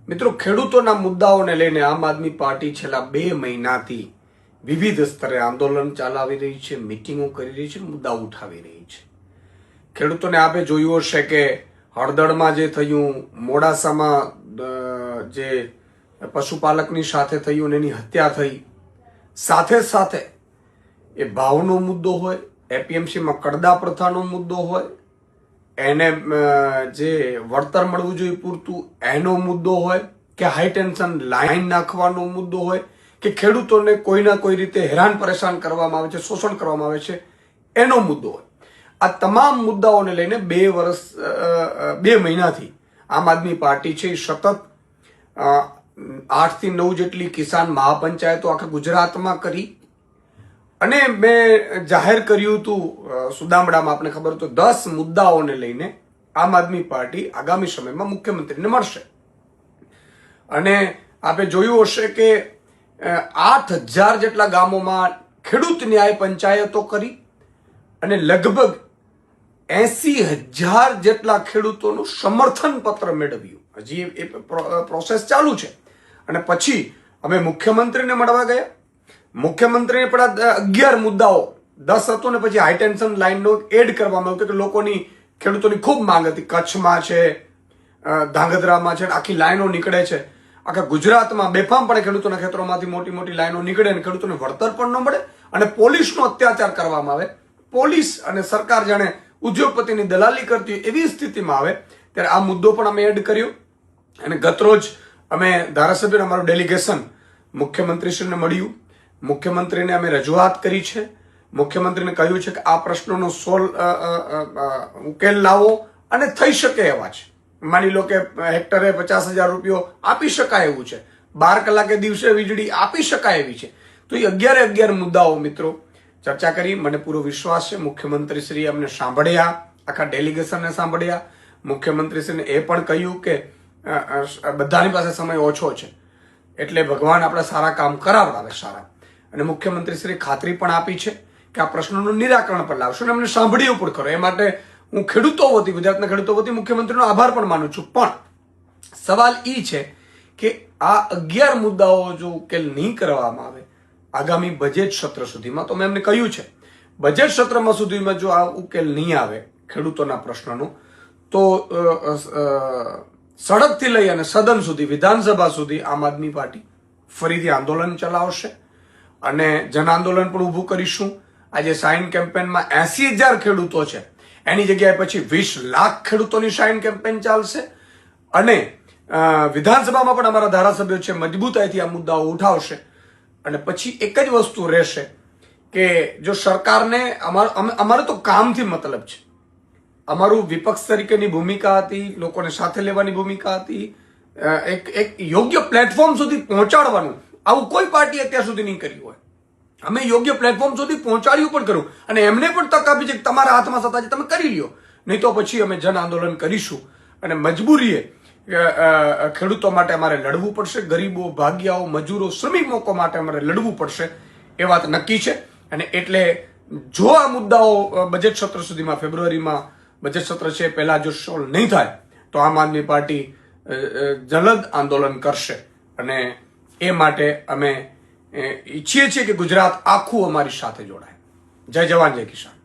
મિત્રો, ખેડૂતોના મુદ્દાઓને લઈને આમ આદમી પાર્ટી છેલ્લા 2 મહિનાથી વિવિધ સ્તરે આંદોલન ચલાવી રહી છે, મિટિંગો કરી રહી છે, મુદ્દા ઉઠાવી રહી છે. ખેડૂતોને આપે જોયું હશે કે હળદળમાં જે થયું, મોડાસામાં જે પશુપાલકની સાથે થયું એની હત્યા થઈ, સાથે સાથે એ ભાવનો મુદ્દો હોય, એપીએમસીમાં કડદા પ્રથાનો મુદ્દો હોય, એને જે વળતર મળવું જોઈએ પૂરતું એનો મુદ્દો હોય, કે હાઈ ટેન્શન લાઈન નાખવાનો મુદ્દો હોય, કે ખેડૂતોને કોઈના કોઈ રીતે હેરાન પરેશાન કરવામાં આવે છે, શોષણ કરવામાં આવે છે, એનો મુદ્દો હોય. આ તમામ મુદ્દાઓને લઈને 2 મહિનાથી આમ આદમી પાર્ટી છે એ સતત 8 થી 9 જેટલી કિસાન મહાપંચાયતો આખા ગુજરાતમાં કરી અને મેં જાહેર કર્યું હતું સુદામડામાં, આપને ખબર તો 10 મુદ્દાઓને લઈને આમ આદમી પાર્ટી આગામી સમયમાં મુખ્યમંત્રીને મળશે. અને આપે જોયું હશે કે 8000 જેટલા ગામોમાં ખેડૂત ન્યાય પંચાયતો કરી અને લગભગ 80,000 જેટલા ખેડૂતોનું સમર્થન પત્ર મેળવ્યું. હજી એ પ્રોસેસ ચાલુ છે. અને પછી અમે મુખ્યમંત્રીને મળવા ગયા. મુખ્યમંત્રીને પણ 11 મુદ્દાઓ 10 હતો ને પછી હાઈ ટેન્શન લાઈનનો એડ કરવામાં આવ્યો કે લોકોની, ખેડૂતોની ખૂબ માંગ હતી. કચ્છમાં છે, ધાંગધ્રામાં છે, આખી લાઈનો નીકળે છે. આખા ગુજરાતમાં બેફામપણે ખેડૂતોના ખેતરોમાંથી મોટી મોટી લાઈનો નીકળે અને ખેડૂતોને વળતર પણ ન મળે અને પોલીસનો અત્યાચાર કરવામાં આવે. પોલીસ અને સરકાર જાણે ઉદ્યોગપતિની દલાલી કરતી હોય એવી સ્થિતિમાં આવે ત્યારે આ મુદ્દો પણ અમે એડ કર્યો. અને ગતરોજ અમે ધારાસભ્ય અમારું ડેલિગેશન મુખ્યમંત્રીશ્રીને મળ્યું. મુખ્યમંત્રીને અમે રજૂઆત કરી છે. મુખ્યમંત્રીને કહ્યું છે કે આ પ્રશ્નોનો ઉકેલ લાવો અને થઈ શકે એવા છે. માની લો કે હેક્ટરે 50,000 રૂપિયો આપી શકાય એવું છે, 12 કલાકે દિવસે વીજળી આપી શકાય એવી છે. તો એ 11 મુદ્દાઓ મિત્રો ચર્ચા કરી. મને પૂરો વિશ્વાસ છે મુખ્યમંત્રીશ્રીએ અમને સાંભળ્યા, આખા ડેલિગેશનને સાંભળ્યા. મુખ્યમંત્રીશ્રીને એ પણ કહ્યું કે બધાની પાસે સમય ઓછો છે એટલે ભગવાન આપણે સારા કામ કરાવડાવે સારા. અને મુખ્યમંત્રીશ્રીએ ખાતરી પણ આપી છે કે આ પ્રશ્નોનું નિરાકરણ પણ લાવશો અને અમને સાંભળ્યું પણ ખરો. એ માટે હું ખેડૂતો વતી, ગુજરાતના ખેડૂતો વતી મુખ્યમંત્રીનો આભાર પણ માનું છું. પણ સવાલ એ છે કે આ 11 મુદ્દાઓ જો ઉકેલ નહીં કરવામાં આવે આગામી બજેટ સત્ર સુધીમાં, તો મેં એમને કહ્યું છે બજેટ સત્રમાં સુધીમાં જો આ ઉકેલ નહીં આવે ખેડૂતોના પ્રશ્નનો, તો સડકથી લઈ અને સદન સુધી, વિધાનસભા સુધી આમ આદમી પાર્ટી ફરીથી આંદોલન ચલાવશે અને જન આંદોલન પણ ઊભું કરીશું. આજે સાઇન કેમ્પેનમાં 80,000 ખેડૂતો છે, એની જગ્યાએ પછી 20 લાખ ખેડૂતોની સાઇન કેમ્પેન ચાલશે. અને વિધાનસભામાં પણ અમારા ધારાસભ્યો છે મજબૂતાઈથી આ મુદ્દાઓ ઉઠાવશે. અને પછી એક જ વસ્તુ રહેશે કે જો સરકારને અમારે તો કામથી મતલબ છે, અમારું વિપક્ષ તરીકેની ભૂમિકા હતી, લોકોને સાથે લેવાની ભૂમિકા હતી, એક યોગ્ય પ્લેટફોર્મ સુધી પહોંચાડવાનું. આવું કોઈ પાર્ટી અત્યાર સુધી નહીં કર્યું હોય. અમે યોગ્ય પ્લેટફોર્મ સુધી પહોંચાડ્યું પણ કર્યું અને એમને પણ તક આપી છે કે તમારા હાથમાં સત્તા છે, તમે કરી લ્યો. નહીં તો પછી અમે જન આંદોલન કરીશું અને મજબૂરીએ ખેડૂતો માટે અમારે લડવું પડશે. ગરીબો, ભાગિયાઓ, મજૂરો, શ્રમિકો માટે અમારે લડવું પડશે. એ વાત નક્કી છે. અને એટલે જો આ મુદ્દાઓ બજેટ સત્ર સુધીમાં, ફેબ્રુઆરીમાં બજેટ સત્ર છે પહેલા જો સોલ્વ નહીં થાય તો આમ આદમી પાર્ટી જલદ આંદોલન કરશે. અને એ માટે અમે ઈચ્છીએ છીએ કે ગુજરાત આખું અમારી સાથે જોડાય. જય જવાન, જય કિસાન.